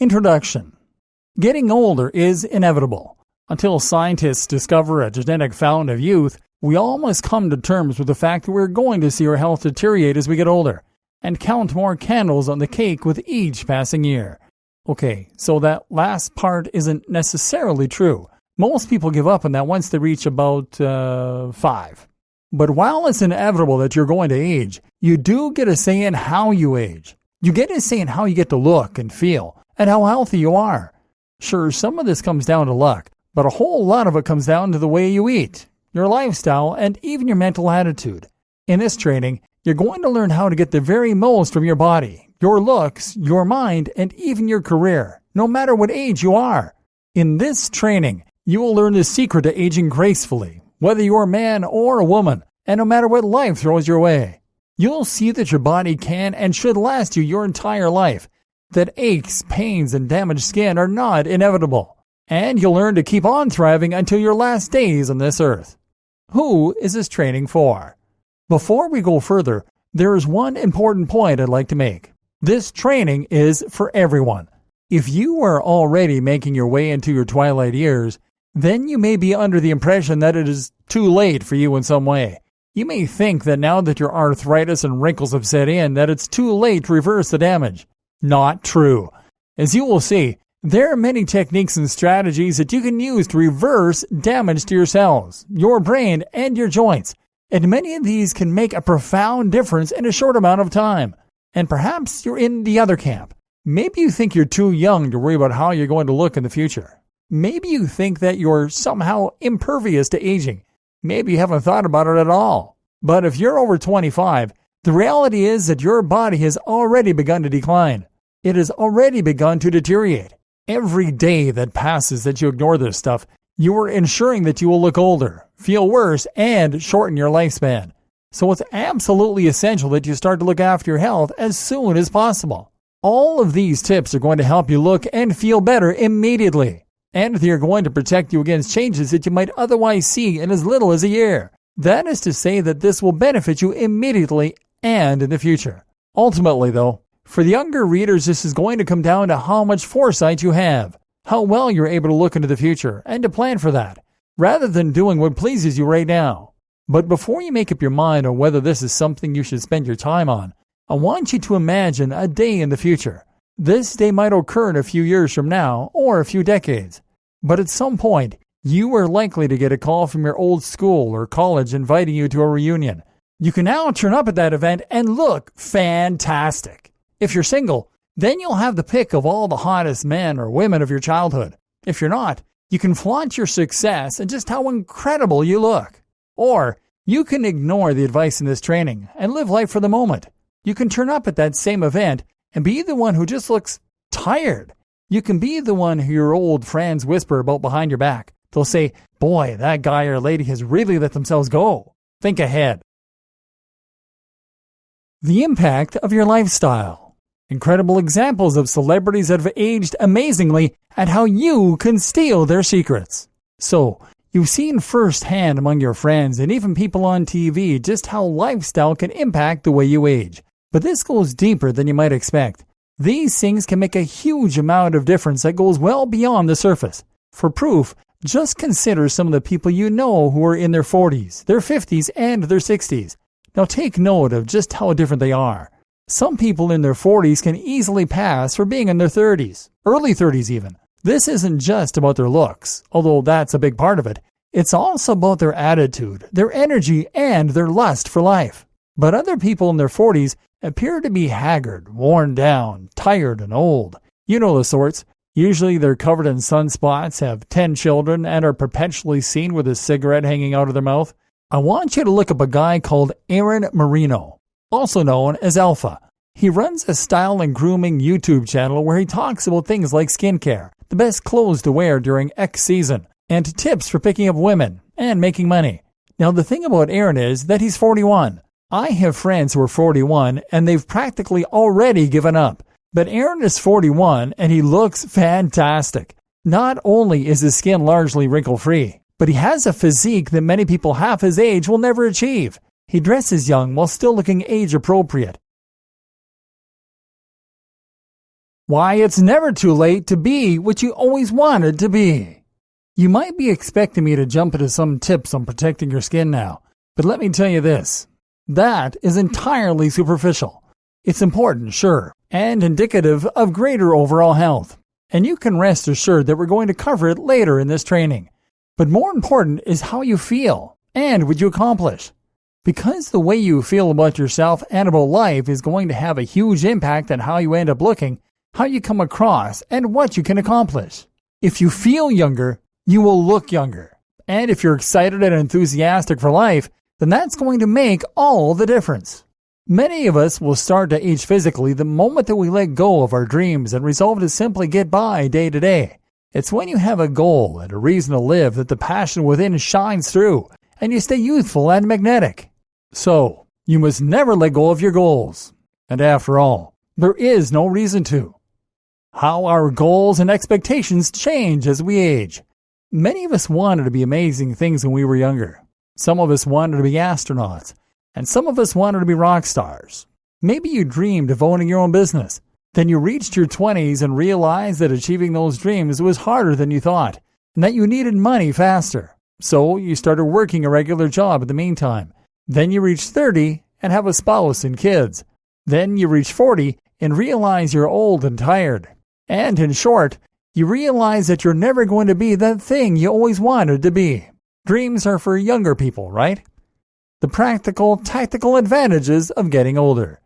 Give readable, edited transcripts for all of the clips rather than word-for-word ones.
Introduction. Getting older is inevitable. Until scientists discover a genetic fountain of youth, we all must come to terms with the fact that we're going to see our health deteriorate as we get older, and count more candles on the cake with each passing year. Okay, so that last part isn't necessarily true. Most people give up on that once they reach about 5. But while it's inevitable that you're going to age, you do get a say in how you age. You get a say in how you get to look and feel, and how healthy you are. Sure, some of this comes down to luck, but a whole lot of it comes down to the way you eat, your lifestyle, and even your mental attitude. In this training, you're going to learn how to get the very most from your body, your looks, your mind, and even your career, no matter what age you are. In this training, you will learn the secret to aging gracefully, whether you're a man or a woman, and no matter what life throws your way. You'll see that your body can and should last you your entire life, that aches, pains, and damaged skin are not inevitable, and you'll learn to keep on thriving until your last days on this earth. Who is this training for? Before we go further, there is one important point I'd like to make. This training is for everyone. If you are already making your way into your twilight years, then you may be under the impression that it is too late for you in some way. You may think that now that your arthritis and wrinkles have set in, that it's too late to reverse the damage. Not true. As you will see, there are many techniques and strategies that you can use to reverse damage to your cells, your brain, and your joints. And many of these can make a profound difference in a short amount of time. And perhaps you're in the other camp. Maybe you think you're too young to worry about how you're going to look in the future. Maybe you think that you're somehow impervious to aging. Maybe you haven't thought about it at all. But if you're over 25, the reality is that your body has already begun to decline. It has already begun to deteriorate. Every day that passes that you ignore this stuff, you are ensuring that you will look older, feel worse, and shorten your lifespan. So it's absolutely essential that you start to look after your health as soon as possible. All of these tips are going to help you look and feel better immediately. And they are going to protect you against changes that you might otherwise see in as little as a year. That is to say that this will benefit you immediately and in the future. Ultimately, though, for the younger readers, this is going to come down to how much foresight you have, how well you're able to look into the future, and to plan for that, rather than doing what pleases you right now. But before you make up your mind on whether this is something you should spend your time on, I want you to imagine a day in the future. This day might occur in a few years from now, or a few decades. But at some point, you are likely to get a call from your old school or college inviting you to a reunion. You can now turn up at that event and look fantastic. If you're single, then you'll have the pick of all the hottest men or women of your childhood. If you're not, you can flaunt your success and just how incredible you look. Or you can ignore the advice in this training and live life for the moment. You can turn up at that same event and be the one who just looks tired. You can be the one who your old friends whisper about behind your back. They'll say, "Boy, that guy or lady has really let themselves go." Think ahead. The impact of your lifestyle. Incredible examples of celebrities that have aged amazingly and how you can steal their secrets. So, you've seen firsthand among your friends and even people on TV just how lifestyle can impact the way you age. But this goes deeper than you might expect. These things can make a huge amount of difference that goes well beyond the surface. For proof, just consider some of the people you know who are in their 40s, their 50s, and their 60s. Now take note of just how different they are. Some people in their 40s can easily pass for being in their 30s, early 30s even. This isn't just about their looks, although that's a big part of it. It's also about their attitude, their energy, and their lust for life. But other people in their 40s appear to be haggard, worn down, tired, and old. You know the sorts. Usually they're covered in sunspots, have 10 children, and are perpetually seen with a cigarette hanging out of their mouth. I want you to look up a guy called Aaron Marino, also known as Alpha. He runs a style and grooming YouTube channel where he talks about things like skincare, the best clothes to wear during X season, and tips for picking up women and making money. Now the thing about Aaron is that he's 41. I have friends who are 41 and they've practically already given up. But Aaron is 41 and he looks fantastic. Not only is his skin largely wrinkle-free, but he has a physique that many people half his age will never achieve. He dresses young while still looking age-appropriate. Why it's never too late to be what you always wanted to be. You might be expecting me to jump into some tips on protecting your skin now, but let me tell you this. That is entirely superficial. It's important, sure, and indicative of greater overall health. And you can rest assured that we're going to cover it later in this training. But more important is how you feel and what you accomplish. Because the way you feel about yourself and about life is going to have a huge impact on how you end up looking, how you come across, and what you can accomplish. If you feel younger, you will look younger. And if you're excited and enthusiastic for life, then that's going to make all the difference. Many of us will start to age physically the moment that we let go of our dreams and resolve to simply get by day to day. It's when you have a goal and a reason to live that the passion within shines through, and you stay youthful and magnetic. So, you must never let go of your goals. And after all, there is no reason to. How our goals and expectations change as we age. Many of us wanted to be amazing things when we were younger. Some of us wanted to be astronauts, and some of us wanted to be rock stars. Maybe you dreamed of owning your own business. Then you reached your 20s and realized that achieving those dreams was harder than you thought, and that you needed money faster. So you started working a regular job in the meantime. Then you reach 30 and have a spouse and kids. Then you reach 40 and realize you're old and tired. And in short, you realize that you're never going to be that thing you always wanted to be. Dreams are for younger people, right? The practical, tactical advantages of getting older.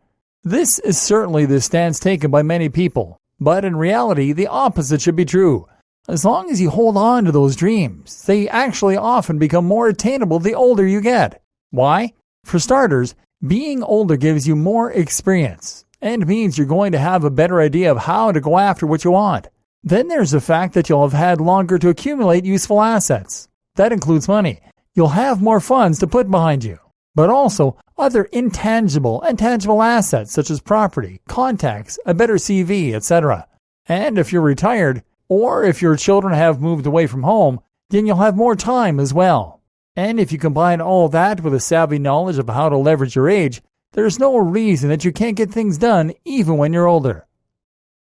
This is certainly the stance taken by many people, but in reality, the opposite should be true. As long as you hold on to those dreams, they actually often become more attainable the older you get. Why? For starters, being older gives you more experience and means you're going to have a better idea of how to go after what you want. Then there's the fact that you'll have had longer to accumulate useful assets. That includes money. You'll have more funds to put behind you, but also other intangible and tangible assets such as property, contacts, a better CV, etc. And if you're retired, or if your children have moved away from home, then you'll have more time as well. And if you combine all that with a savvy knowledge of how to leverage your age, there's no reason that you can't get things done even when you're older.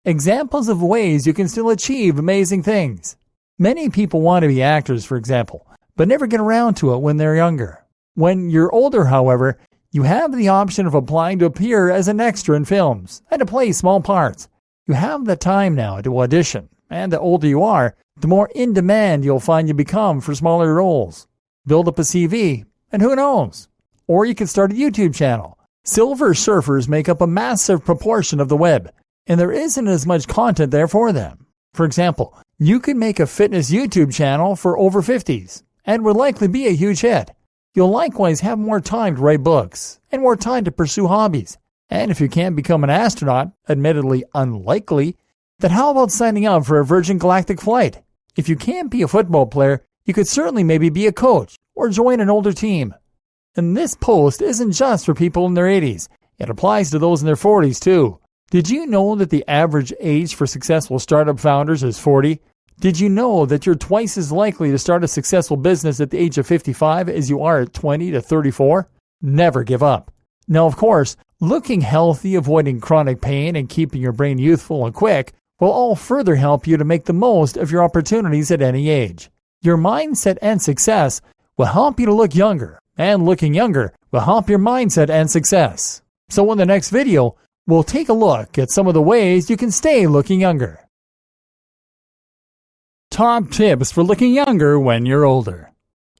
Examples of ways you can still achieve amazing things. Many people want to be actors, for example, but never get around to it when they're younger. When you're older, however, you have the option of applying to appear as an extra in films and to play small parts. You have the time now to audition, and the older you are, the more in demand you'll find you become for smaller roles. Build up a CV, and who knows? Or you can start a YouTube channel. Silver surfers make up a massive proportion of the web, and there isn't as much content there for them. For example, you could make a fitness YouTube channel for over 50s, and would likely be a huge hit. You'll likewise have more time to write books, and more time to pursue hobbies. And if you can't become an astronaut, admittedly unlikely, then how about signing up for a Virgin Galactic flight? If you can't be a football player, you could certainly maybe be a coach, or join an older team. And this post isn't just for people in their 80s. It applies to those in their 40s too. Did you know that the average age for successful startup founders is 40? Did you know that you're twice as likely to start a successful business at the age of 55 as you are at 20 to 34? Never give up. Now, of course, looking healthy, avoiding chronic pain, and keeping your brain youthful and quick will all further help you to make the most of your opportunities at any age. Your mindset and success will help you to look younger, and looking younger will help your mindset and success. So in the next video, we'll take a look at some of the ways you can stay looking younger. Top tips for looking younger when you're older.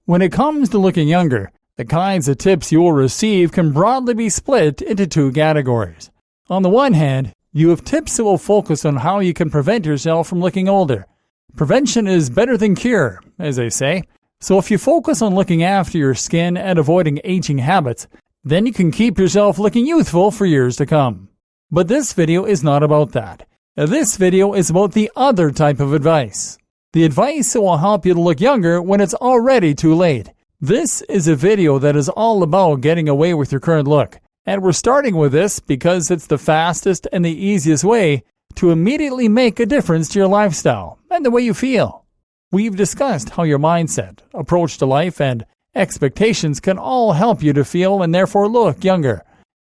When it comes to looking younger, the kinds of tips you will receive can broadly be split into two categories. On the one hand, you have tips that will focus on how you can prevent yourself from looking older. Prevention is better than cure, as they say. So if you focus on looking after your skin and avoiding aging habits, then you can keep yourself looking youthful for years to come. But this video is not about that. This video is about the other type of advice. The advice that will help you to look younger when it's already too late. This is a video that is all about getting away with your current look. And we're starting with this because it's the fastest and the easiest way to immediately make a difference to your lifestyle and the way you feel. We've discussed how your mindset, approach to life, and expectations can all help you to feel and therefore look younger.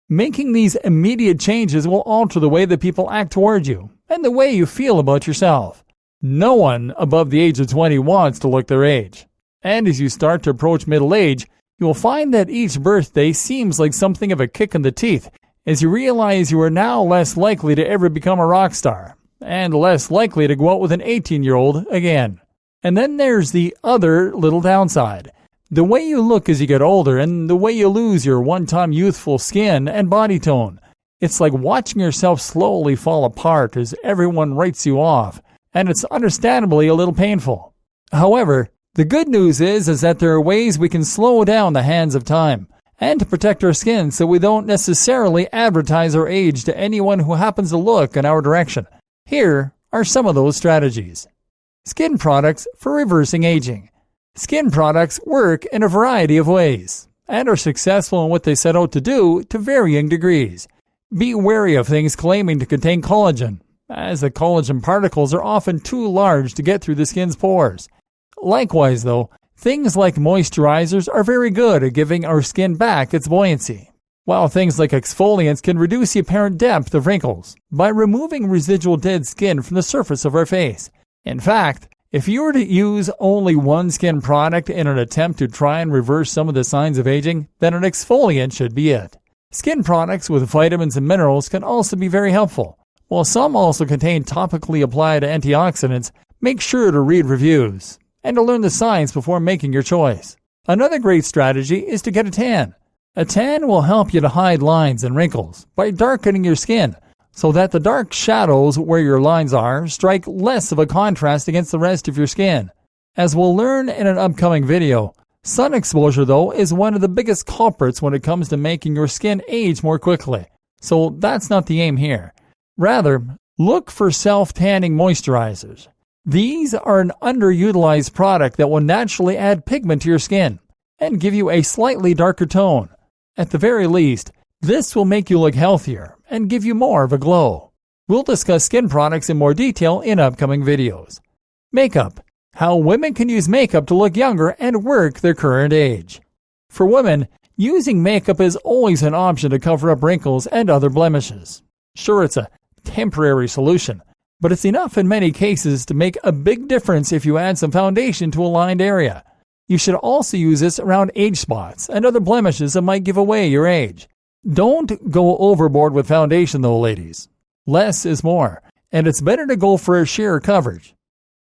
Making these immediate changes will alter the way that people act toward you and the way you feel about yourself. No one above the age of 20 wants to look their age. And as you start to approach middle age, you will find that each birthday seems like something of a kick in the teeth, as you realize you are now less likely to ever become a rock star, and less likely to go out with an 18-year-old again. And then there's the other little downside. The way you look as you get older, and the way you lose your one-time youthful skin and body tone. It's like watching yourself slowly fall apart as everyone writes you off, and it's understandably a little painful. However, the good news is that there are ways we can slow down the hands of time, and to protect our skin so we don't necessarily advertise our age to anyone who happens to look in our direction. Here are some of those strategies. Skin products for reversing aging. Skin products work in a variety of ways, and are successful in what they set out to do to varying degrees. Be wary of things claiming to contain collagen, as the collagen particles are often too large to get through the skin's pores. Likewise, though, things like moisturizers are very good at giving our skin back its buoyancy, while things like exfoliants can reduce the apparent depth of wrinkles by removing residual dead skin from the surface of our face. In fact, if you were to use only one skin product in an attempt to try and reverse some of the signs of aging, then an exfoliant should be it. Skin products with vitamins and minerals can also be very helpful. While some also contain topically applied antioxidants, make sure to read reviews and to learn the science before making your choice. Another great strategy is to get a tan. A tan will help you to hide lines and wrinkles by darkening your skin, so that the dark shadows where your lines are strike less of a contrast against the rest of your skin. As we'll learn in an upcoming video, sun exposure, though, is one of the biggest culprits when it comes to making your skin age more quickly. So that's not the aim here. Rather, look for self-tanning moisturizers. These are an underutilized product that will naturally add pigment to your skin and give you a slightly darker tone. At the very least, this will make you look healthier and give you more of a glow. We'll discuss skin products in more detail in upcoming videos. Makeup. How women can use makeup to look younger and work their current age. For women, using makeup is always an option to cover up wrinkles and other blemishes. Sure, it's a temporary solution, but it's enough in many cases to make a big difference if you add some foundation to a lined area. You should also use this around age spots and other blemishes that might give away your age. Don't go overboard with foundation though, ladies. Less is more, and it's better to go for a sheer coverage.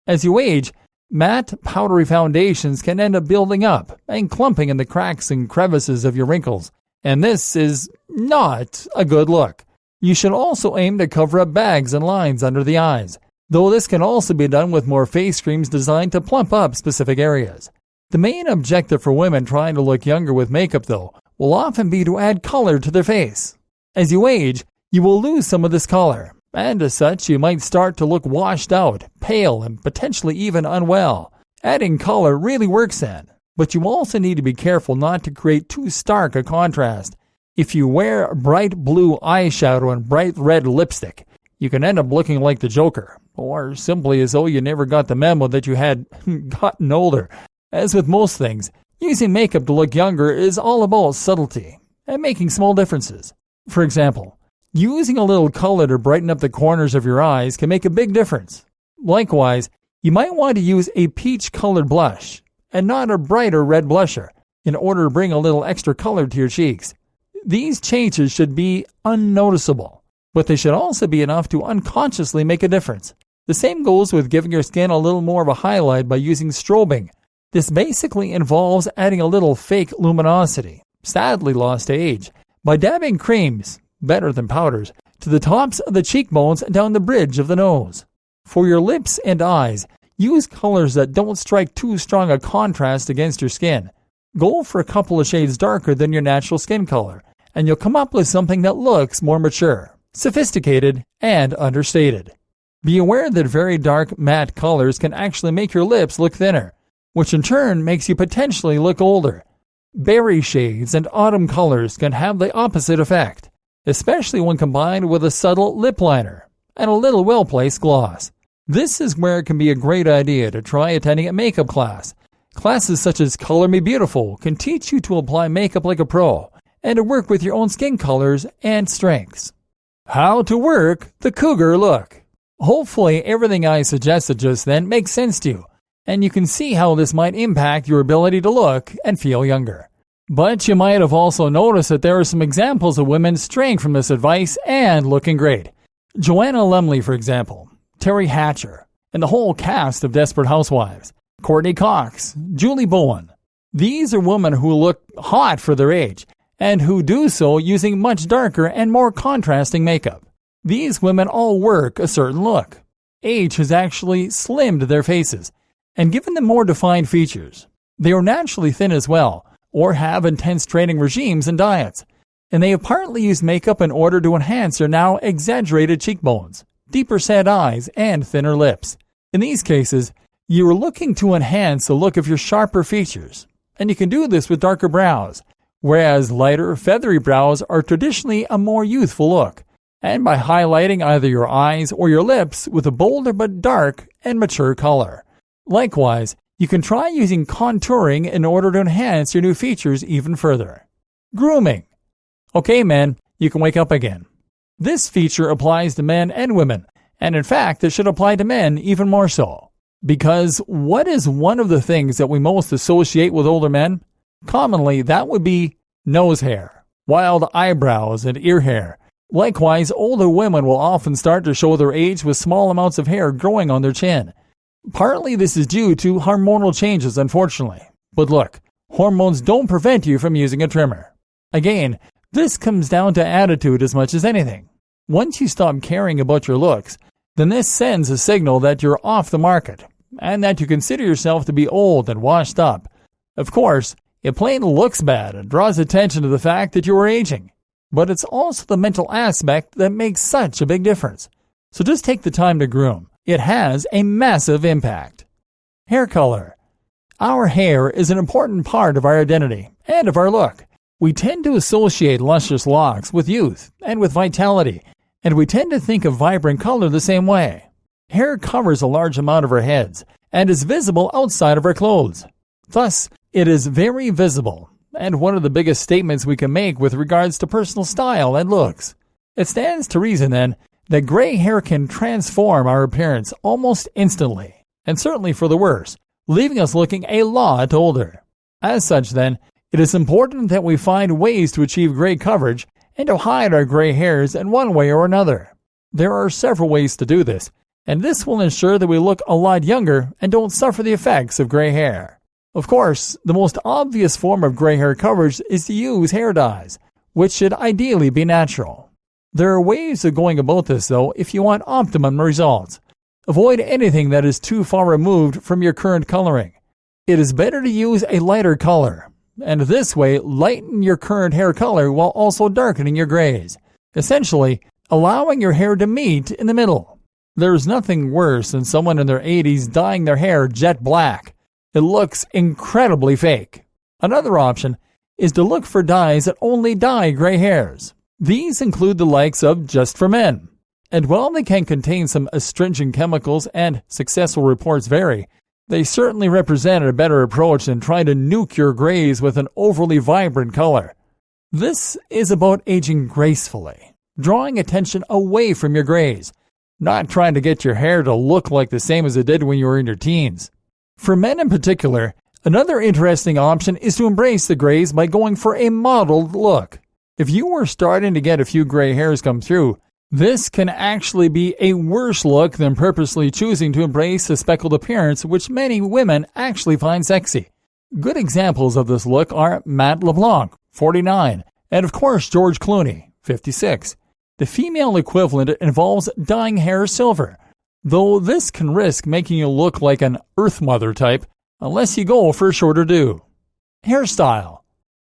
As you age, matte, powdery foundations can end up building up and clumping in the cracks and crevices of your wrinkles, and this is not a good look. You should also aim to cover up bags and lines under the eyes, though this can also be done with more face creams designed to plump up specific areas. The main objective for women trying to look younger with makeup, though, will often be to add color to their face. As you age, you will lose some of this color, and as such, you might start to look washed out, pale, and potentially even unwell. Adding color really works then, but you also need to be careful not to create too stark a contrast. If you wear bright blue eyeshadow and bright red lipstick, you can end up looking like the Joker, or simply as though you never got the memo that you had gotten older. As with most things, using makeup to look younger is all about subtlety and making small differences. For example, using a little color to brighten up the corners of your eyes can make a big difference. Likewise, you might want to use a peach-colored blush and not a brighter red blusher in order to bring a little extra color to your cheeks. These changes should be unnoticeable, but they should also be enough to unconsciously make a difference. The same goes with giving your skin a little more of a highlight by using strobing. This basically involves adding a little fake luminosity, sadly lost to age, by dabbing creams, better than powders, to the tops of the cheekbones and down the bridge of the nose. For your lips and eyes, use colors that don't strike too strong a contrast against your skin. Go for a couple of shades darker than your natural skin color, and you'll come up with something that looks more mature, sophisticated, and understated. Be aware that very dark matte colors can actually make your lips look thinner, which in turn makes you potentially look older. Berry shades and autumn colors can have the opposite effect, especially when combined with a subtle lip liner and a little well-placed gloss. This is where it can be a great idea to try attending a makeup class. Classes such as Color Me Beautiful can teach you to apply makeup like a pro and to work with your own skin colors and strengths. How to work the Cougar look. Hopefully, everything I suggested just then makes sense to you, and you can see how this might impact your ability to look and feel younger. But you might have also noticed that there are some examples of women straying from this advice and looking great. Joanna Lumley, for example, Terry Hatcher, and the whole cast of Desperate Housewives, Courtney Cox, Julie Bowen. These are women who look hot for their age, and who do so using much darker and more contrasting makeup. These women all work a certain look. Age has actually slimmed their faces and given them more defined features. They are naturally thin as well, or have intense training regimes and diets, and they have partly used makeup in order to enhance their now exaggerated cheekbones, deeper set eyes, and thinner lips. In these cases, you are looking to enhance the look of your sharper features, and you can do this with darker brows, whereas lighter, feathery brows are traditionally a more youthful look, and by highlighting either your eyes or your lips with a bolder but dark and mature color. Likewise, you can try using contouring in order to enhance your new features even further. Grooming. Okay, men, you can wake up again. This feature applies to men and women, and in fact, it should apply to men even more so. Because what is one of the things that we most associate with older men? Commonly, that would be nose hair, wild eyebrows, and ear hair. Likewise, older women will often start to show their age with small amounts of hair growing on their chin. Partly this is due to hormonal changes, unfortunately. But look, hormones don't prevent you from using a trimmer. Again, this comes down to attitude as much as anything. Once you stop caring about your looks, then this sends a signal that you're off the market, and that you consider yourself to be old and washed up. Of course, it plain looks bad and draws attention to the fact that you are aging. But it's also the mental aspect that makes such a big difference. So just take the time to groom. It has a massive impact. Hair color. Our hair is an important part of our identity and of our look. We tend to associate luscious locks with youth and with vitality, and we tend to think of vibrant color the same way. Hair covers a large amount of our heads and is visible outside of our clothes. Thus, it is very visible, and one of the biggest statements we can make with regards to personal style and looks. It stands to reason, then, that gray hair can transform our appearance almost instantly, and certainly for the worse, leaving us looking a lot older. As such, then, it is important that we find ways to achieve gray coverage and to hide our gray hairs in one way or another. There are several ways to do this, and this will ensure that we look a lot younger and don't suffer the effects of gray hair. Of course, the most obvious form of gray hair coverage is to use hair dyes, which should ideally be natural. There are ways of going about this, though, if you want optimum results. Avoid anything that is too far removed from your current coloring. It is better to use a lighter color, and this way lighten your current hair color while also darkening your grays, essentially allowing your hair to meet in the middle. There is nothing worse than someone in their 80s dyeing their hair jet black. It looks incredibly fake. Another option is to look for dyes that only dye gray hairs. These include the likes of Just for Men. And while they can contain some astringent chemicals and successful reports vary, they certainly represent a better approach than trying to nuke your grays with an overly vibrant color. This is about aging gracefully, drawing attention away from your grays, not trying to get your hair to look like the same as it did when you were in your teens. For men in particular, another interesting option is to embrace the grays by going for a mottled look. If you are starting to get a few gray hairs come through, this can actually be a worse look than purposely choosing to embrace a speckled appearance, which many women actually find sexy. Good examples of this look are Matt LeBlanc, 49, and of course George Clooney, 56. The female equivalent involves dyeing hair silver, though this can risk making you look like an Earth Mother type unless you go for a shorter do. Hairstyle.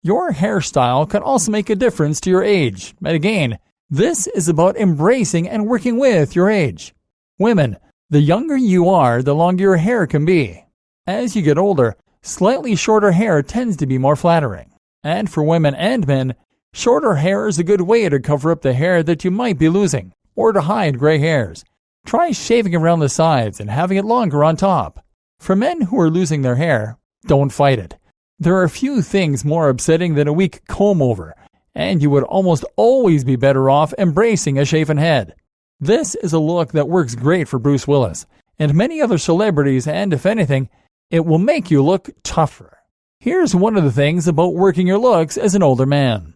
Your hairstyle can also make a difference to your age, and again, this is about embracing and working with your age. Women, the younger you are, the longer your hair can be. As you get older, slightly shorter hair tends to be more flattering. And for women and men, shorter hair is a good way to cover up the hair that you might be losing, or to hide gray hairs. Try shaving around the sides and having it longer on top. For men who are losing their hair, don't fight it. There are few things more upsetting than a weak comb over, and you would almost always be better off embracing a shaven head. This is a look that works great for Bruce Willis and many other celebrities, and if anything, it will make you look tougher. Here's one of the things about working your looks as an older man.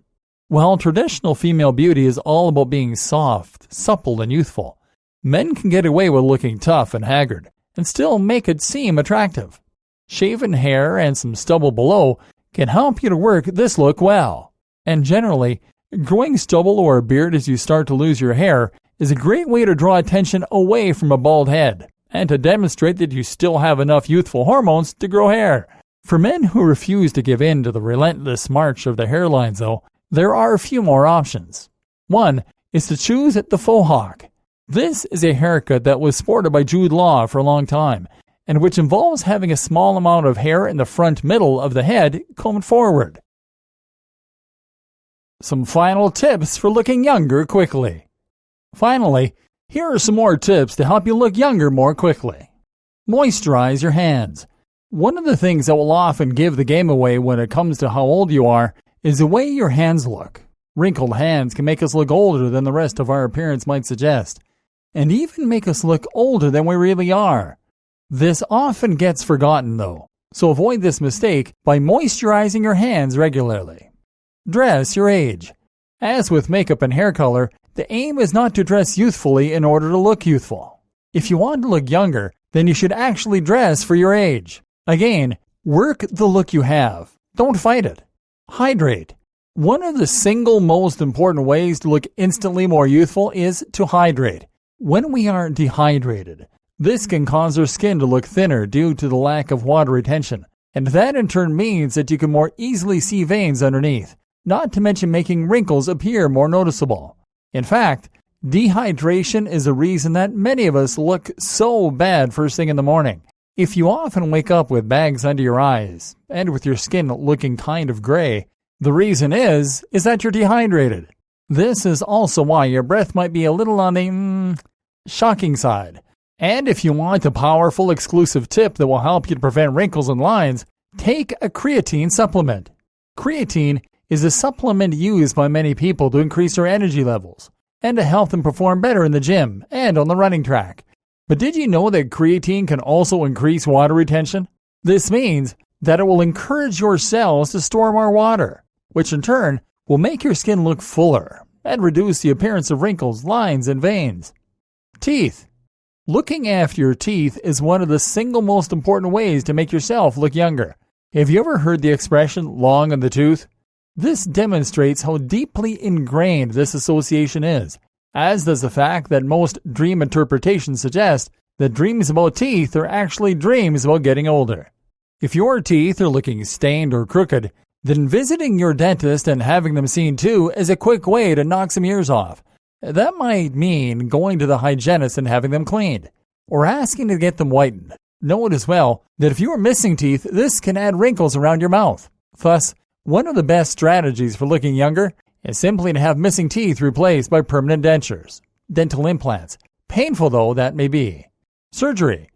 While traditional female beauty is all about being soft, supple, and youthful, men can get away with looking tough and haggard and still make it seem attractive. Shaven hair and some stubble below can help you to work this look well. And generally, growing stubble or a beard as you start to lose your hair is a great way to draw attention away from a bald head and to demonstrate that you still have enough youthful hormones to grow hair. For men who refuse to give in to the relentless march of the hairlines, though, there are a few more options. One is to choose the faux hawk. This is a haircut that was sported by Jude Law for a long time, and which involves having a small amount of hair in the front middle of the head combed forward. Some final tips for looking younger quickly. Finally, here are some more tips to help you look younger more quickly. Moisturize your hands. One of the things that will often give the game away when it comes to how old you are is the way your hands look. Wrinkled hands can make us look older than the rest of our appearance might suggest, and even make us look older than we really are. This often gets forgotten though, so avoid this mistake by moisturizing your hands regularly. Dress your age. As with makeup and hair color, the aim is not to dress youthfully in order to look youthful. If you want to look younger, then you should actually dress for your age. Again, work the look you have. Don't fight it. Hydrate. One of the single most important ways to look instantly more youthful is to hydrate. When we are dehydrated, this can cause our skin to look thinner due to the lack of water retention, and that in turn means that you can more easily see veins underneath, not to mention making wrinkles appear more noticeable. In fact, dehydration is the reason that many of us look so bad first thing in the morning. If you often wake up with bags under your eyes and with your skin looking kind of gray, the reason is that you're dehydrated. This is also why your breath might be a little on the shocking side. And if you want a powerful exclusive tip that will help you to prevent wrinkles and lines, take a creatine supplement. Creatine is a supplement used by many people to increase their energy levels and to help them perform better in the gym and on the running track. But did you know that creatine can also increase water retention? This means that it will encourage your cells to store more water, which in turn will make your skin look fuller and reduce the appearance of wrinkles, lines, and veins. Teeth. Looking after your teeth is one of the single most important ways to make yourself look younger. Have you ever heard the expression long in the tooth? This demonstrates how deeply ingrained this association is, as does the fact that most dream interpretations suggest that dreams about teeth are actually dreams about getting older. If your teeth are looking stained or crooked, then visiting your dentist and having them seen too is a quick way to knock some years off. That might mean going to the hygienist and having them cleaned, or asking to get them whitened. Note as well that if you are missing teeth, this can add wrinkles around your mouth. Thus, one of the best strategies for looking younger is simply to have missing teeth replaced by permanent dentures, dental implants, painful though that may be. Surgery.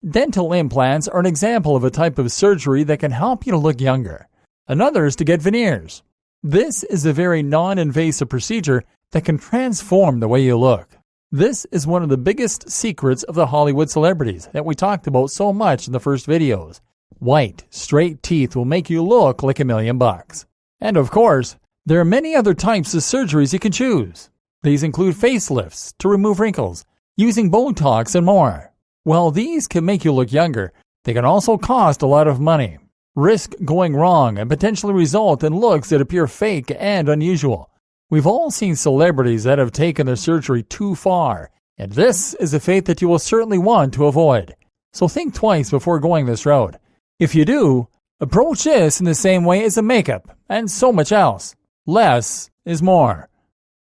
Dental implants are an example of a type of surgery that can help you to look younger. Another is to get veneers. This is a very non-invasive procedure that can transform the way you look. This is one of the biggest secrets of the Hollywood celebrities that we talked about so much in the first videos. White, straight teeth will make you look like $1,000,000. And of course, there are many other types of surgeries you can choose. These include facelifts to remove wrinkles, using Botox, and more. While these can make you look younger, they can also cost a lot of money, risk going wrong, and potentially result in looks that appear fake and unusual. We've all seen celebrities that have taken their surgery too far, and this is a fate that you will certainly want to avoid. So think twice before going this route. If you do, approach this in the same way as the makeup and so much else. Less is more.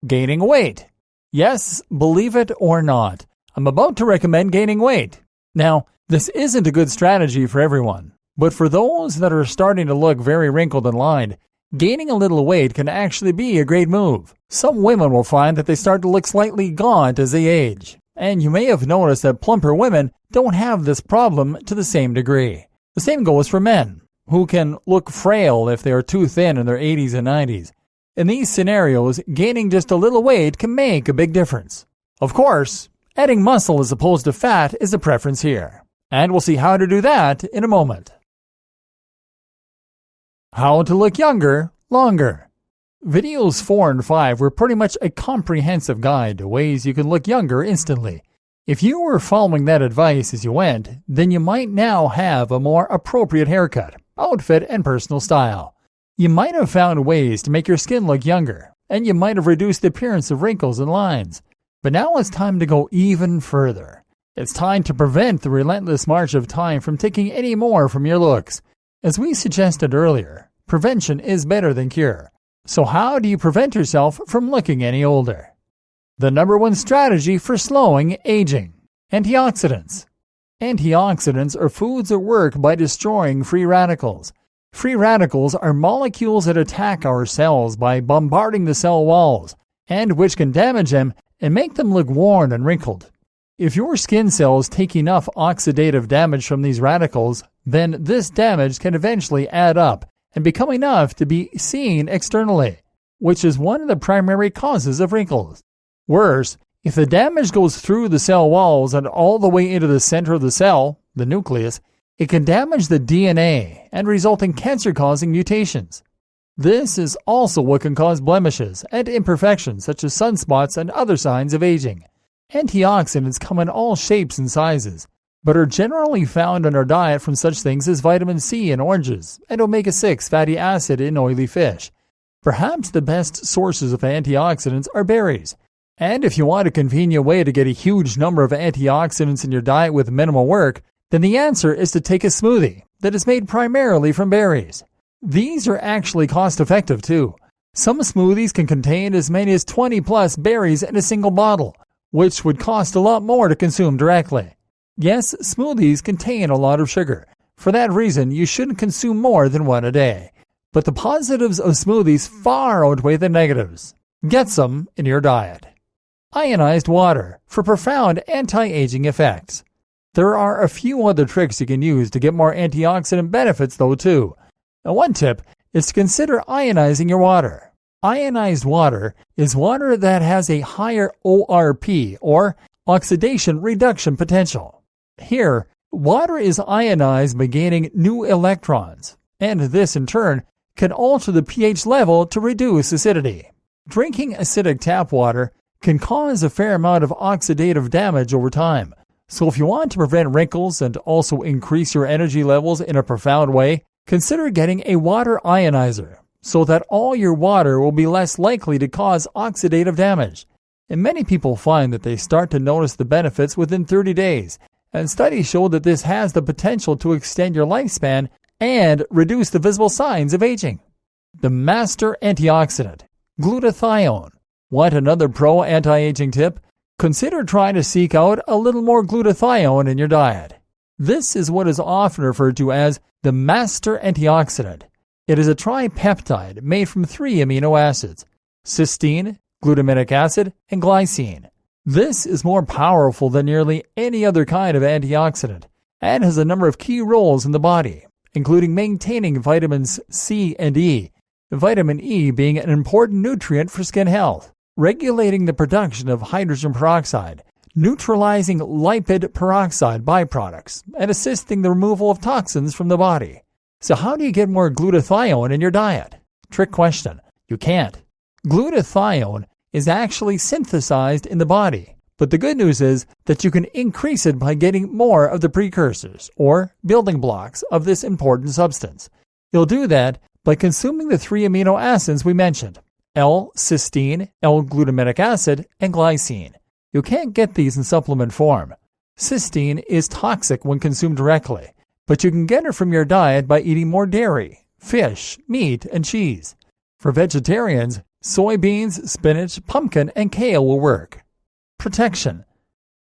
Gaining weight. Yes, believe it or not, I'm about to recommend gaining weight. Now, this isn't a good strategy for everyone, but for those that are starting to look very wrinkled and lined, gaining a little weight can actually be a great move. Some women will find that they start to look slightly gaunt as they age, and you may have noticed that plumper women don't have this problem to the same degree. The same goes for men, who can look frail if they are too thin in their 80s and 90s. In these scenarios, gaining just a little weight can make a big difference. Of course, adding muscle as opposed to fat is a preference here, and we'll see how to do that in a moment. How to look younger, longer. Videos 4 and 5 were pretty much a comprehensive guide to ways you can look younger instantly. If you were following that advice as you went, then you might now have a more appropriate haircut, outfit, and personal style. You might have found ways to make your skin look younger, and you might have reduced the appearance of wrinkles and lines. But now it's time to go even further. It's time to prevent the relentless march of time from taking any more from your looks. As we suggested earlier, prevention is better than cure. So how do you prevent yourself from looking any older? The number one strategy for slowing aging: antioxidants. Antioxidants are foods that work by destroying free radicals. Free radicals are molecules that attack our cells by bombarding the cell walls, and which can damage them and make them look worn and wrinkled. If your skin cells take enough oxidative damage from these radicals, then this damage can eventually add up and become enough to be seen externally, which is one of the primary causes of wrinkles. Worse, if the damage goes through the cell walls and all the way into the center of the cell, the nucleus, it can damage the DNA and result in cancer-causing mutations. This is also what can cause blemishes and imperfections such as sunspots and other signs of aging. Antioxidants come in all shapes and sizes, but are generally found in our diet from such things as vitamin C in oranges and omega-6 fatty acid in oily fish. Perhaps the best sources of antioxidants are berries. And if you want a convenient way to get a huge number of antioxidants in your diet with minimal work, then the answer is to take a smoothie that is made primarily from berries. These are actually cost-effective too. Some smoothies can contain as many as 20 plus berries in a single bottle, which would cost a lot more to consume directly. Yes, smoothies contain a lot of sugar. For that reason, you shouldn't consume more than one a day. But the positives of smoothies far outweigh the negatives. Get some in your diet. Ionized water for profound anti-aging effects. There are a few other tricks you can use to get more antioxidant benefits though too. And one tip is to consider ionizing your water. Ionized water is water that has a higher ORP, or oxidation reduction potential. Here, water is ionized by gaining new electrons, and this in turn can alter the pH level to reduce acidity. Drinking acidic tap water can cause a fair amount of oxidative damage over time. So if you want to prevent wrinkles and also increase your energy levels in a profound way, consider getting a water ionizer so that all your water will be less likely to cause oxidative damage. And many people find that they start to notice the benefits within 30 days, and studies show that this has the potential to extend your lifespan and reduce the visible signs of aging. The master antioxidant, glutathione. Want another pro anti-aging tip? Consider trying to seek out a little more glutathione in your diet. This is what is often referred to as the master antioxidant. It is a tripeptide made from 3 amino acids: cysteine, glutamic acid, and glycine. This is more powerful than nearly any other kind of antioxidant and has a number of key roles in the body, including maintaining vitamins C and E, vitamin E being an important nutrient for skin health, regulating the production of hydrogen peroxide, neutralizing lipid peroxide byproducts, and assisting the removal of toxins from the body. So how do you get more glutathione in your diet? Trick question. You can't. Glutathione is actually synthesized in the body, but the good news is that you can increase it by getting more of the precursors, or building blocks, of this important substance. You'll do that by consuming the 3 amino acids we mentioned: L-cysteine, L-glutamic acid, and glycine. You can't get these in supplement form. Cysteine is toxic when consumed directly, but you can get it from your diet by eating more dairy, fish, meat, and cheese. For vegetarians, soybeans, spinach, pumpkin, and kale will work. Protection.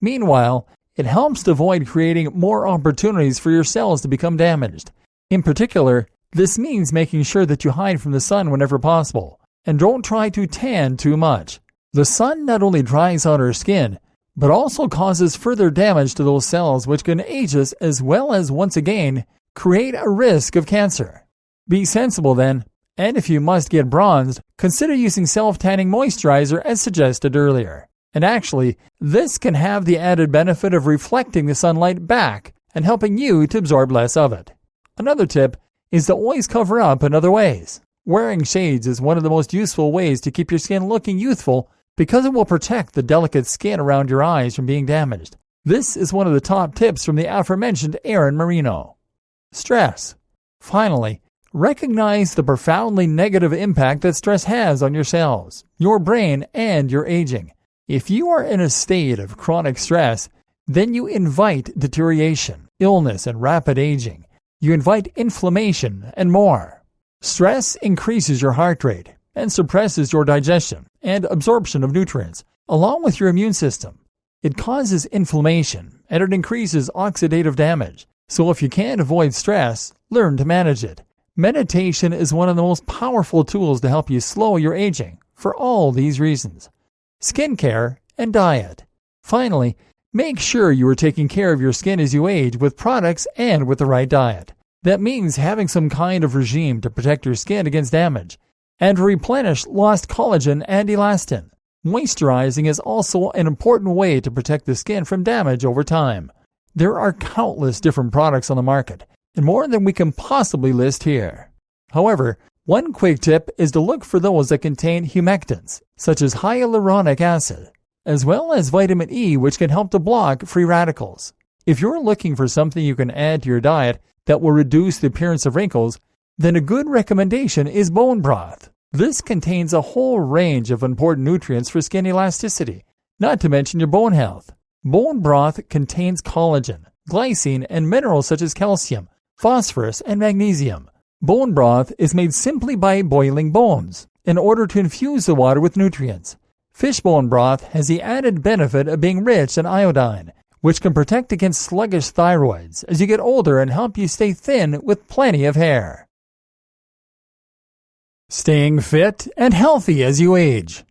Meanwhile, it helps to avoid creating more opportunities for your cells to become damaged. In particular, this means making sure that you hide from the sun whenever possible, and don't try to tan too much. The sun not only dries out our skin, but also causes further damage to those cells, which can age us as well as, once again, create a risk of cancer. Be sensible then, and if you must get bronzed, consider using self-tanning moisturizer as suggested earlier. And actually, this can have the added benefit of reflecting the sunlight back and helping you to absorb less of it. Another tip is to always cover up in other ways. Wearing shades is one of the most useful ways to keep your skin looking youthful because it will protect the delicate skin around your eyes from being damaged. This is one of the top tips from the aforementioned Aaron Marino. Stress. Finally, recognize the profoundly negative impact that stress has on your cells, your brain, and your aging. If you are in a state of chronic stress, then you invite deterioration, illness, and rapid aging. You invite inflammation and more. Stress increases your heart rate and suppresses your digestion and absorption of nutrients, along with your immune system. It causes inflammation and it increases oxidative damage. So if you can't avoid stress, learn to manage it. Meditation is one of the most powerful tools to help you slow your aging for all these reasons. Skincare and diet. Finally, make sure you are taking care of your skin as you age with products and with the right diet. That means having some kind of regime to protect your skin against damage and to replenish lost collagen and elastin. Moisturizing is also an important way to protect the skin from damage over time. There are countless different products on the market, and more than we can possibly list here. However, one quick tip is to look for those that contain humectants, such as hyaluronic acid, as well as vitamin E, which can help to block free radicals. If you're looking for something you can add to your diet that will reduce the appearance of wrinkles, then a good recommendation is bone broth. This contains a whole range of important nutrients for skin elasticity, not to mention your bone health. Bone broth contains collagen, glycine, and minerals such as calcium, phosphorus, and magnesium. Bone broth is made simply by boiling bones in order to infuse the water with nutrients. Fish bone broth has the added benefit of being rich in iodine, which can protect against sluggish thyroids as you get older and help you stay thin with plenty of hair. Staying fit and healthy as you age.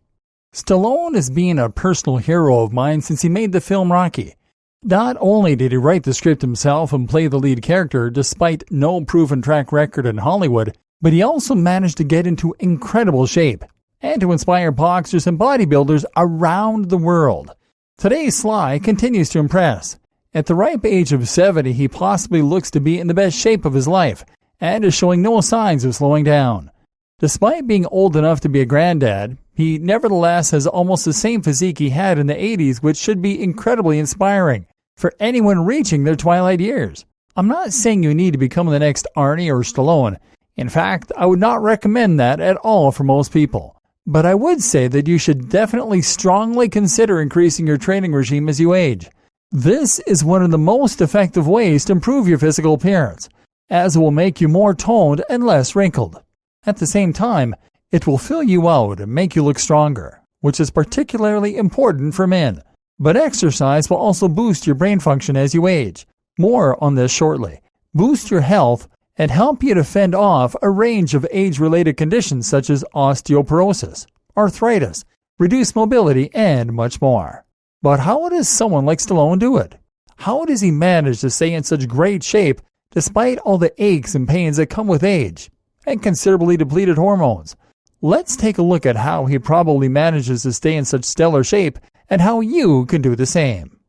Stallone has been a personal hero of mine since he made the film Rocky. Not only did he write the script himself and play the lead character despite no proven track record in Hollywood, but he also managed to get into incredible shape and to inspire boxers and bodybuilders around the world. Today, Sly continues to impress. At the ripe age of 70, he possibly looks to be in the best shape of his life and is showing no signs of slowing down. Despite being old enough to be a granddad, he nevertheless has almost the same physique he had in the 80s, which should be incredibly inspiring for anyone reaching their twilight years. I'm not saying you need to become the next Arnie or Stallone. In fact, I would not recommend that at all for most people. But I would say that you should definitely strongly consider increasing your training regime as you age. This is one of the most effective ways to improve your physical appearance, as it will make you more toned and less wrinkled. At the same time, it will fill you out and make you look stronger, which is particularly important for men. But exercise will also boost your brain function as you age. More on this shortly. Boost your health and help you to fend off a range of age-related conditions such as osteoporosis, arthritis, reduced mobility, and much more. But how does someone like Stallone do it? How does he manage to stay in such great shape despite all the aches and pains that come with age and considerably depleted hormones? Let's take a look at how he probably manages to stay in such stellar shape and how you can do the same.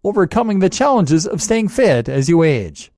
Overcoming the challenges of staying fit as you age.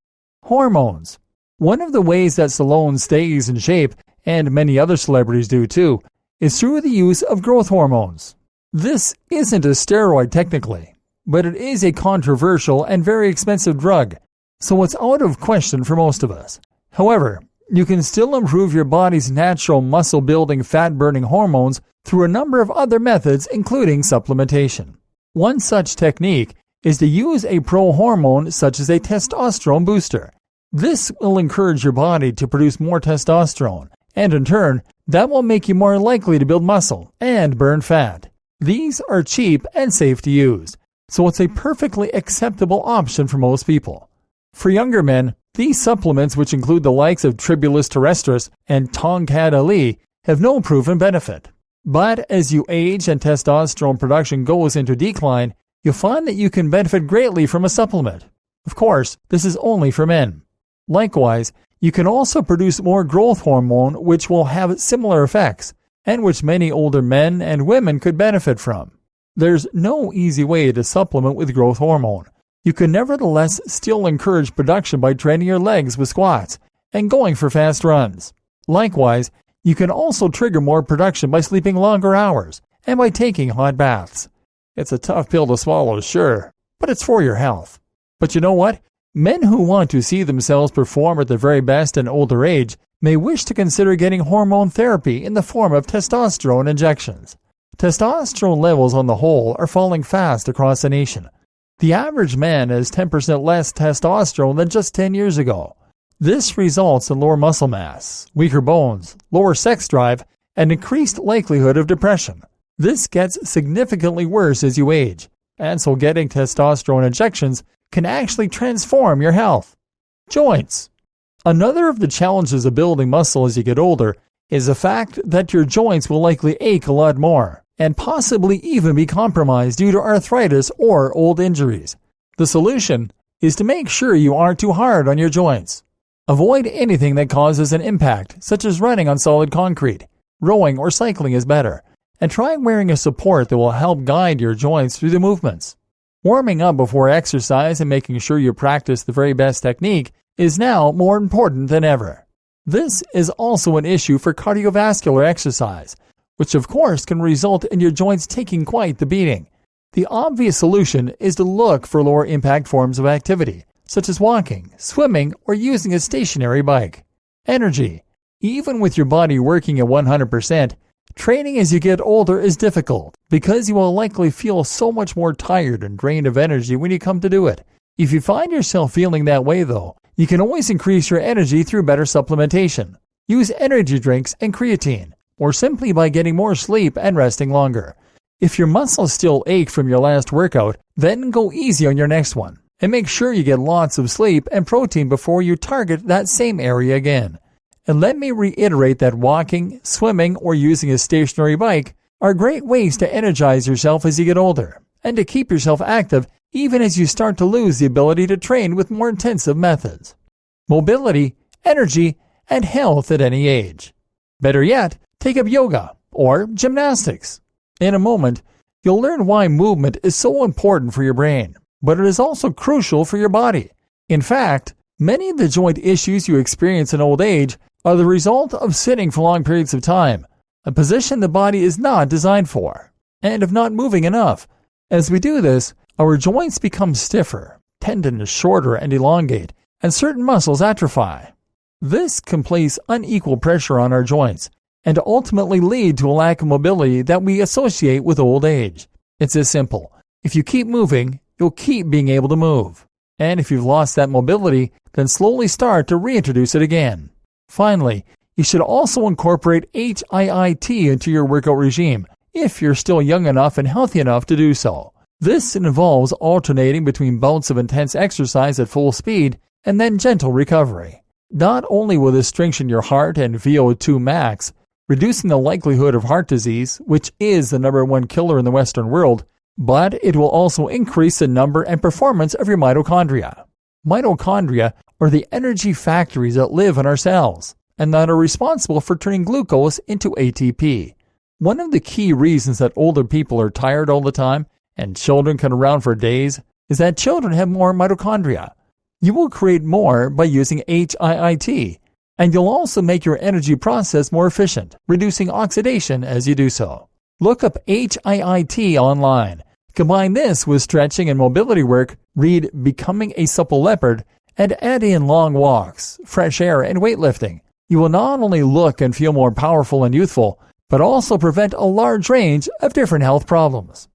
Hormones. One of the ways that Stallone stays in shape, and many other celebrities do too, is through the use of growth hormones. This isn't a steroid technically, but it is a controversial and very expensive drug, so it's out of question for most of us. However, you can still improve your body's natural muscle-building, fat-burning hormones through a number of other methods, including supplementation. One such technique is to use a pro-hormone such as a testosterone booster. This will encourage your body to produce more testosterone, and in turn, that will make you more likely to build muscle and burn fat. These are cheap and safe to use, so it's a perfectly acceptable option for most people. For younger men, these supplements, which include the likes of Tribulus terrestris and Tongkat Ali, have no proven benefit. But as you age and testosterone production goes into decline, you'll find that you can benefit greatly from a supplement. Of course, this is only for men. Likewise, you can also produce more growth hormone, which will have similar effects, and which many older men and women could benefit from. There's no easy way to supplement with growth hormone. You can nevertheless still encourage production by training your legs with squats and going for fast runs. Likewise, you can also trigger more production by sleeping longer hours and by taking hot baths. It's a tough pill to swallow, sure, but it's for your health. But you know what? Men who want to see themselves perform at their very best in older age may wish to consider getting hormone therapy in the form of testosterone injections. Testosterone levels on the whole are falling fast across the nation. The average man has 10% less testosterone than just 10 years ago. This results in lower muscle mass, weaker bones, lower sex drive, and increased likelihood of depression. This gets significantly worse as you age, and so getting testosterone injections can actually transform your health. Joints. Another of the challenges of building muscle as you get older is the fact that your joints will likely ache a lot more, and possibly even be compromised due to arthritis or old injuries. The solution is to make sure you aren't too hard on your joints. Avoid anything that causes an impact, such as running on solid concrete. Rowing or cycling is better, and try wearing a support that will help guide your joints through the movements. Warming up before exercise and making sure you practice the very best technique is now more important than ever. This is also an issue for cardiovascular exercise, which of course can result in your joints taking quite the beating. The obvious solution is to look for lower impact forms of activity, such as walking, swimming, or using a stationary bike. Energy. Even with your body working at 100%, training as you get older is difficult because you will likely feel so much more tired and drained of energy when you come to do it. If you find yourself feeling that way though, you can always increase your energy through better supplementation. Use energy drinks and creatine, or simply by getting more sleep and resting longer. If your muscles still ache from your last workout, then go easy on your next one, and make sure you get lots of sleep and protein before you target that same area again. And let me reiterate that walking, swimming, or using a stationary bike are great ways to energize yourself as you get older, and to keep yourself active even as you start to lose the ability to train with more intensive methods. Mobility, energy, and health at any age. Better yet, take up yoga or gymnastics. In a moment, you'll learn why movement is so important for your brain, but it is also crucial for your body. In fact, many of the joint issues you experience in old age are the result of sitting for long periods of time, a position the body is not designed for, and of not moving enough. As we do this, our joints become stiffer, tendons shorter and elongate, and certain muscles atrophy. This can place unequal pressure on our joints and ultimately lead to a lack of mobility that we associate with old age. It's as simple. If you keep moving, you'll keep being able to move. And if you've lost that mobility, then slowly start to reintroduce it again. Finally, you should also incorporate HIIT into your workout regime if you're still young enough and healthy enough to do so. This involves alternating between bouts of intense exercise at full speed and then gentle recovery. Not only will this strengthen your heart and VO2 max, reducing the likelihood of heart disease, which is the #1 killer in the Western world, but it will also increase the number and performance of your mitochondria. Mitochondria are the energy factories that live in our cells and that are responsible for turning glucose into ATP. One of the key reasons that older people are tired all the time and children can around for days is that children have more mitochondria. You will create more by using HIIT, and you'll also make your energy process more efficient, reducing oxidation as you do so. Look up HIIT online. Combine this with stretching and mobility work, read Becoming a Supple Leopard, and add in long walks, fresh air, and weightlifting. You will not only look and feel more powerful and youthful, but also prevent a large range of different health problems.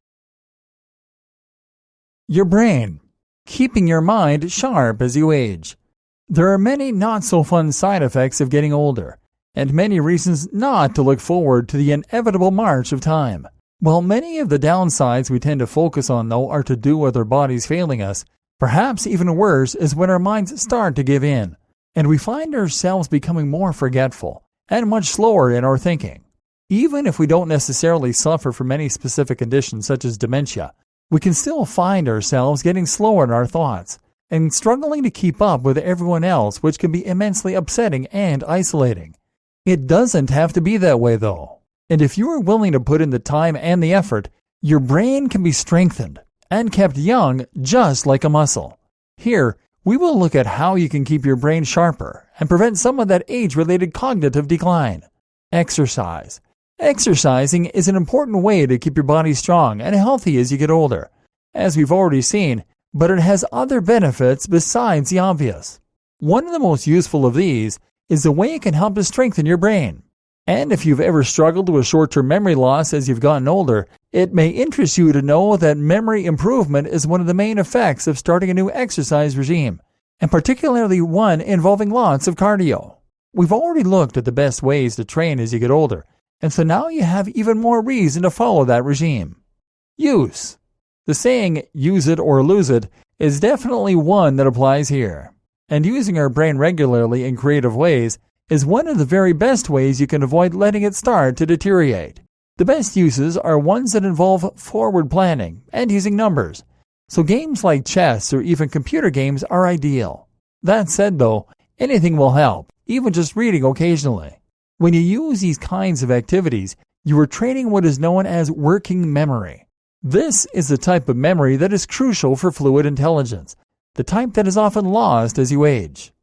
Your brain. Keeping your mind sharp as you age. There are many not-so-fun side effects of getting older, and many reasons not to look forward to the inevitable march of time. While many of the downsides we tend to focus on, though, are to do with our bodies failing us, perhaps even worse is when our minds start to give in, and we find ourselves becoming more forgetful and much slower in our thinking. Even if we don't necessarily suffer from any specific conditions such as dementia, we can still find ourselves getting slower in our thoughts and struggling to keep up with everyone else, which can be immensely upsetting and isolating. It doesn't have to be that way, though. And if you are willing to put in the time and the effort, Your brain can be strengthened and kept young just like a muscle. Here, we will look at how you can keep your brain sharper and prevent some of that age-related cognitive decline. Exercise. Exercising is an important way to keep your body strong and healthy as you get older, as we've already seen, but it has other benefits besides the obvious. One of the most useful of these is the way it can help to strengthen your brain. And if you've ever struggled with short-term memory loss as you've gotten older, it may interest you to know that memory improvement is one of the main effects of starting a new exercise regime, and particularly one involving lots of cardio. We've already looked at the best ways to train as you get older, and so now you have even more reason to follow that regime. Use. The saying, use it or lose it, is definitely one that applies here. And using our brain regularly in creative ways is one of the very best ways you can avoid letting it start to deteriorate. The best uses are ones that involve forward planning and using numbers, so games like chess or even computer games are ideal. That said though, anything will help, even just reading occasionally. When you use these kinds of activities, you are training what is known as working memory. This is the type of memory that is crucial for fluid intelligence, the type that is often lost as you age.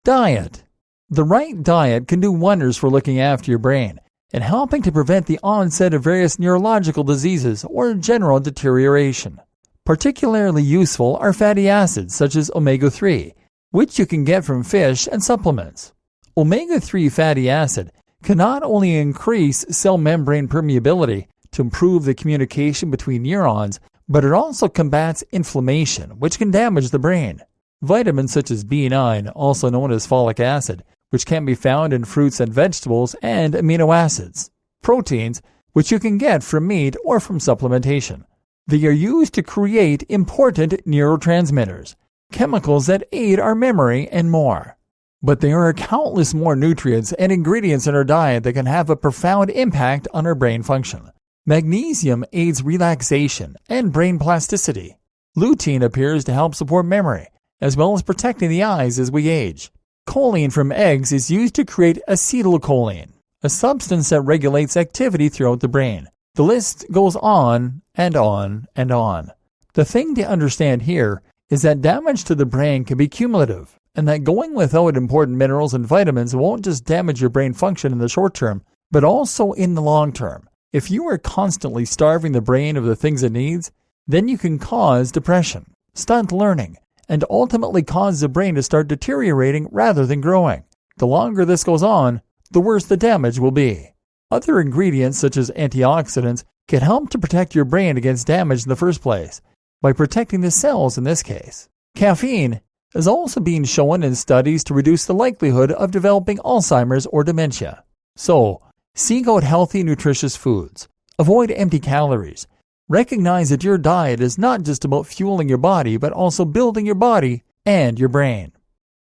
Diet. The right diet can do wonders for looking after your brain and helping to prevent the onset of various neurological diseases or general deterioration. Particularly useful are fatty acids such as omega-3, which you can get from fish and supplements. Omega-3 fatty acid can not only increase cell membrane permeability to improve the communication between neurons, but it also combats inflammation, which can damage the brain. Vitamins such as B9, also known as folic acid, which can be found in fruits and vegetables, and amino acids. Proteins, which you can get from meat or from supplementation. They are used to create important neurotransmitters, chemicals that aid our memory, and more. But there are countless more nutrients and ingredients in our diet that can have a profound impact on our brain function. Magnesium aids relaxation and brain plasticity. Lutein appears to help support memory, as well as protecting the eyes as we age. Choline from eggs is used to create acetylcholine, a substance that regulates activity throughout the brain. The list goes on and on and on. The thing to understand here is that damage to the brain can be cumulative, and that going without important minerals and vitamins won't just damage your brain function in the short term, but also in the long term. If you are constantly starving the brain of the things it needs, then you can cause depression, stunt learning, and ultimately cause the brain to start deteriorating rather than growing. The longer this goes on, the worse the damage will be. Other ingredients such as antioxidants can help to protect your brain against damage in the first place, by protecting the cells in this case. Caffeine is also being shown in studies to reduce the likelihood of developing Alzheimer's or dementia. So, seek out healthy, nutritious foods. Avoid empty calories. Recognize that your diet is not just about fueling your body, but also building your body and your brain.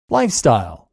Lifestyle.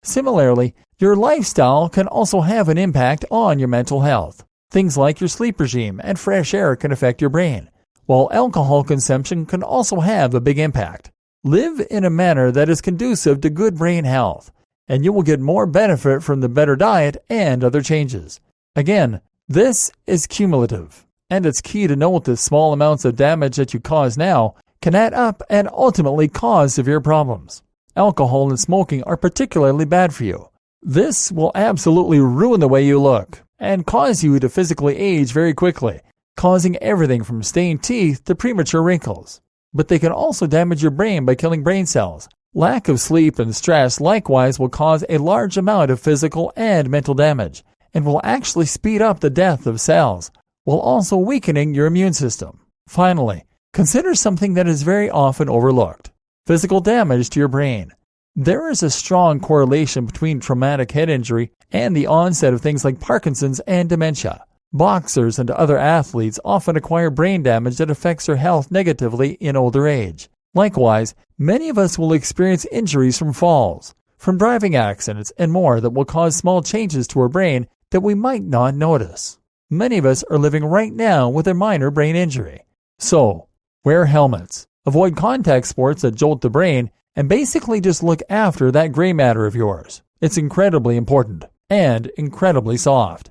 Similarly, your lifestyle can also have an impact on your mental health. Things like your sleep regime and fresh air can affect your brain, while alcohol consumption can also have a big impact. Live in a manner that is conducive to good brain health, and you will get more benefit from the better diet and other changes. Again, this is cumulative, and it's key to note that small amounts of damage that you cause now can add up and ultimately cause severe problems. Alcohol and smoking are particularly bad for you. This will absolutely ruin the way you look and cause you to physically age very quickly, causing everything from stained teeth to premature wrinkles. But they can also damage your brain by killing brain cells. Lack of sleep and stress likewise will cause a large amount of physical and mental damage, and will actually speed up the death of cells, while also weakening your immune system. Finally, consider something that is very often overlooked: physical damage to your brain. There is a strong correlation between traumatic head injury and the onset of things like Parkinson's and dementia. Boxers and other athletes often acquire brain damage that affects their health negatively in older age. Likewise, many of us will experience injuries from falls, from driving accidents, and more that will cause small changes to our brain that we might not notice. Many of us are living right now with a minor brain injury. So, wear helmets, avoid contact sports that jolt the brain, and basically just look after that gray matter of yours. It's incredibly important and incredibly soft.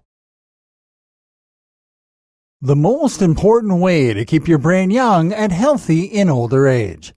The most important way to keep your brain young and healthy in older age.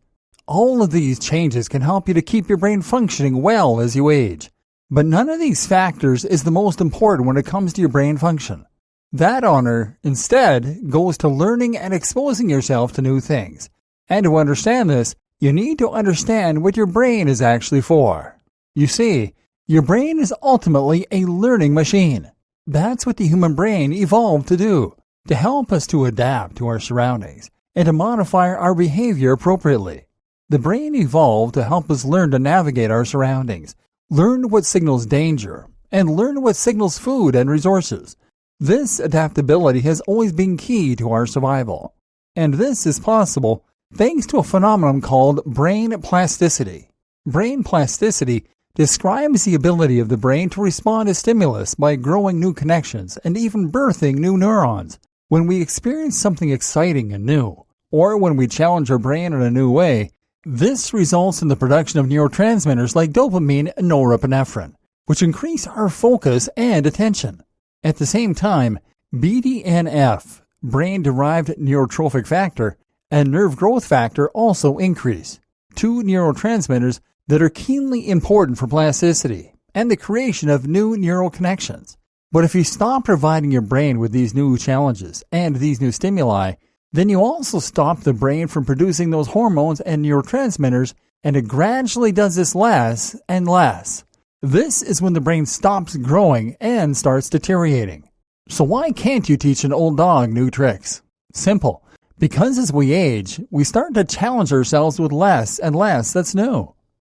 All of these changes can help you to keep your brain functioning well as you age. But none of these factors is the most important when it comes to your brain function. That honor, instead, goes to learning and exposing yourself to new things. And to understand this, you need to understand what your brain is actually for. You see, your brain is ultimately a learning machine. That's what the human brain evolved to do, to help us to adapt to our surroundings and to modify our behavior appropriately. The brain evolved to help us learn to navigate our surroundings, learn what signals danger, and learn what signals food and resources. This adaptability has always been key to our survival. And this is possible thanks to a phenomenon called brain plasticity. Brain plasticity describes the ability of the brain to respond to stimulus by growing new connections and even birthing new neurons. When we experience something exciting and new, or when we challenge our brain in a new way, this results in the production of neurotransmitters like dopamine and norepinephrine, which increase our focus and attention. At the same time, BDNF, brain-derived neurotrophic factor, and nerve growth factor also increase, two neurotransmitters that are keenly important for plasticity and the creation of new neural connections. But if you stop providing your brain with these new challenges and these new stimuli, then you also stop the brain from producing those hormones and neurotransmitters, and it gradually does this less and less. This is when the brain stops growing and starts deteriorating. So why can't you teach an old dog new tricks? Simple. Because as we age, we start to challenge ourselves with less and less that's new.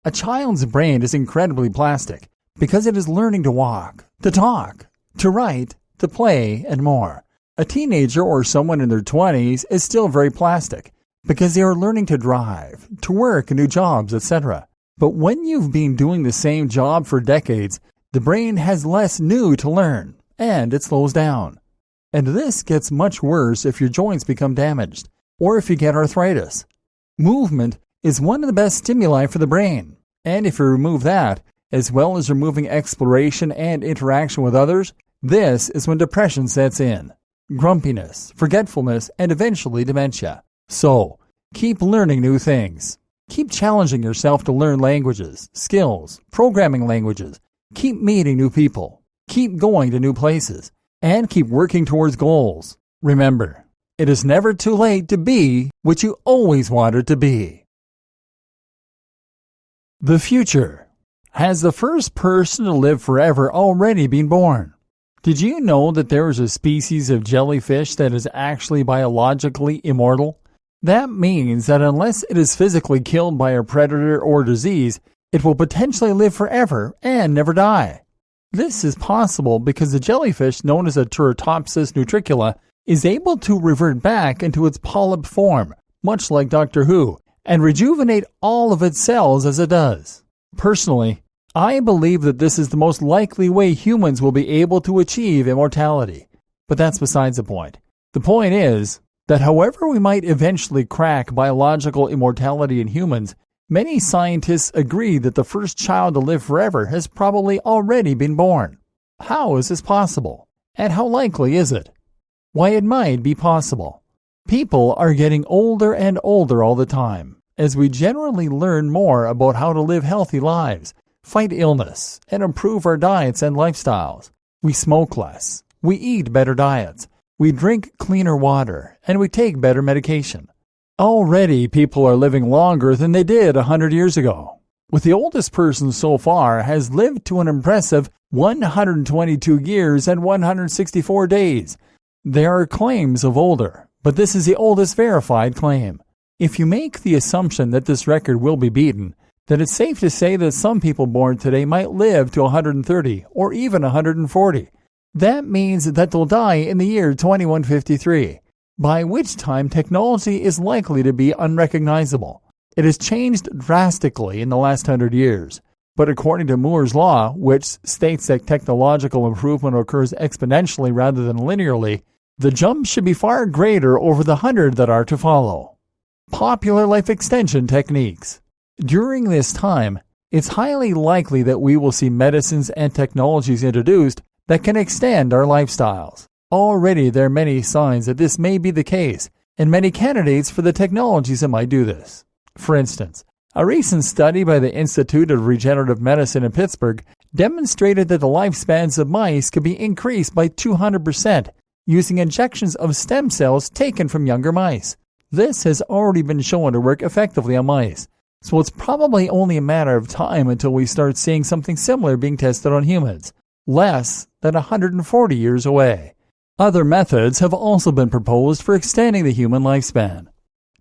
A child's brain is incredibly plastic because it is learning to walk, to talk, to write, to play, and more. A teenager or someone in their 20s is still very plastic because they are learning to drive, to work in new jobs, etc. But when you've been doing the same job for decades, the brain has less new to learn, and it slows down. And this gets much worse if your joints become damaged, or if you get arthritis. Movement is one of the best stimuli for the brain, and if you remove that, as well as removing exploration and interaction with others, this is when depression sets in, grumpiness, forgetfulness, and eventually dementia. So, keep learning new things. Keep challenging yourself to learn languages, skills, programming languages. Keep meeting new people. Keep going to new places. And keep working towards goals. Remember, it is never too late to be what you always wanted to be. The future. Has the first person to live forever already been born? Did you know that there is a species of jellyfish that is actually biologically immortal? That means that unless it is physically killed by a predator or disease, it will potentially live forever and never die. This is possible because the jellyfish, known as a Turritopsis nutricula, is able to revert back into its polyp form, much like Doctor Who, and rejuvenate all of its cells as it does. Personally, I believe that this is the most likely way humans will be able to achieve immortality. But that's besides the point. The point is that however we might eventually crack biological immortality in humans, many scientists agree that the first child to live forever has probably already been born. How is this possible? And how likely is it? Why, it might be possible. People are getting older and older all the time, as we generally learn more about how to live healthy lives, fight illness, and improve our diets and lifestyles. We smoke less, we eat better diets, we drink cleaner water, and we take better medication. Already, people are living longer than they did 100 years ago. With the oldest person so far has lived to an impressive 122 years and 164 days. There are claims of older, but this is the oldest verified claim. If you make the assumption that this record will be beaten, then it's safe to say that some people born today might live to 130 or even 140. That means that they'll die in the year 2153. By which time technology is likely to be unrecognizable. It has changed drastically in the last 100 years, but according to Moore's law, which states that technological improvement occurs exponentially rather than linearly, the jump should be far greater over the 100 that are to follow. Popular life extension techniques. During this time, it's highly likely that we will see medicines and technologies introduced that can extend our lifestyles. Already there are many signs that this may be the case, and many candidates for the technologies that might do this. For instance, a recent study by the Institute of Regenerative Medicine in Pittsburgh demonstrated that the lifespans of mice could be increased by 200% using injections of stem cells taken from younger mice. This has already been shown to work effectively on mice, so it's probably only a matter of time until we start seeing something similar being tested on humans, less than 140 years away. Other methods have also been proposed for extending the human lifespan.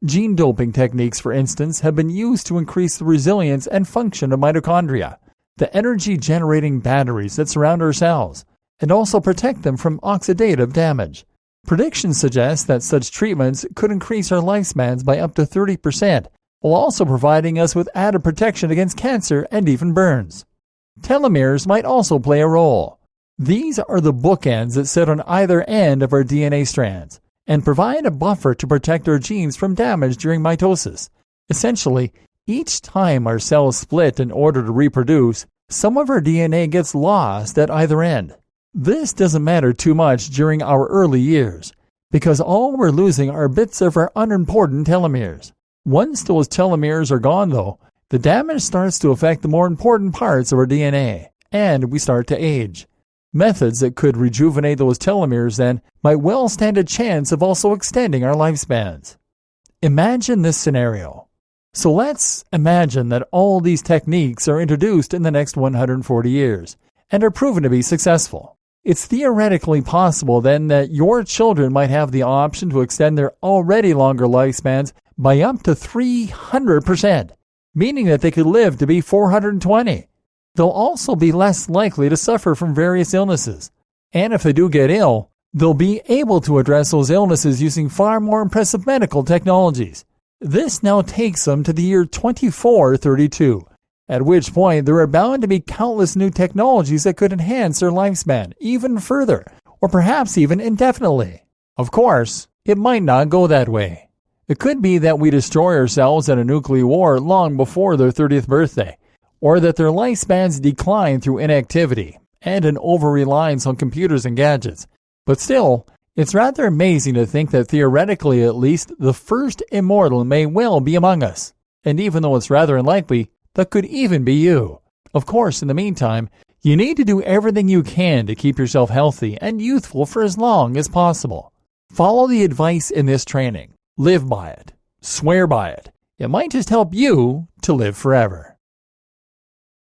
Gene doping techniques, for instance, have been used to increase the resilience and function of mitochondria, the energy-generating batteries that surround our cells, and also protect them from oxidative damage. Predictions suggest that such treatments could increase our lifespans by up to 30%, while also providing us with added protection against cancer and even burns. Telomeres might also play a role. These are the bookends that sit on either end of our DNA strands and provide a buffer to protect our genes from damage during mitosis. Essentially, each time our cells split in order to reproduce, some of our DNA gets lost at either end. This doesn't matter too much during our early years, because all we're losing are bits of our unimportant telomeres. Once those telomeres are gone, though, the damage starts to affect the more important parts of our DNA, and we start to age. Methods that could rejuvenate those telomeres then might well stand a chance of also extending our lifespans. Imagine this scenario. So let's imagine that all these techniques are introduced in the next 140 years and are proven to be successful. It's theoretically possible then that your children might have the option to extend their already longer lifespans by up to 300%, meaning that they could live to be 420. They'll also be less likely to suffer from various illnesses. And if they do get ill, they'll be able to address those illnesses using far more impressive medical technologies. This now takes them to the year 2432, at which point there are bound to be countless new technologies that could enhance their lifespan even further, or perhaps even indefinitely. Of course, it might not go that way. It could be that we destroy ourselves in a nuclear war long before their 30th birthday, or that their lifespans decline through inactivity and an over-reliance on computers and gadgets. But still, it's rather amazing to think that theoretically at least, the first immortal may well be among us. And even though it's rather unlikely, that could even be you. Of course, in the meantime, you need to do everything you can to keep yourself healthy and youthful for as long as possible. Follow the advice in this training. Live by it. Swear by it. It might just help you to live forever.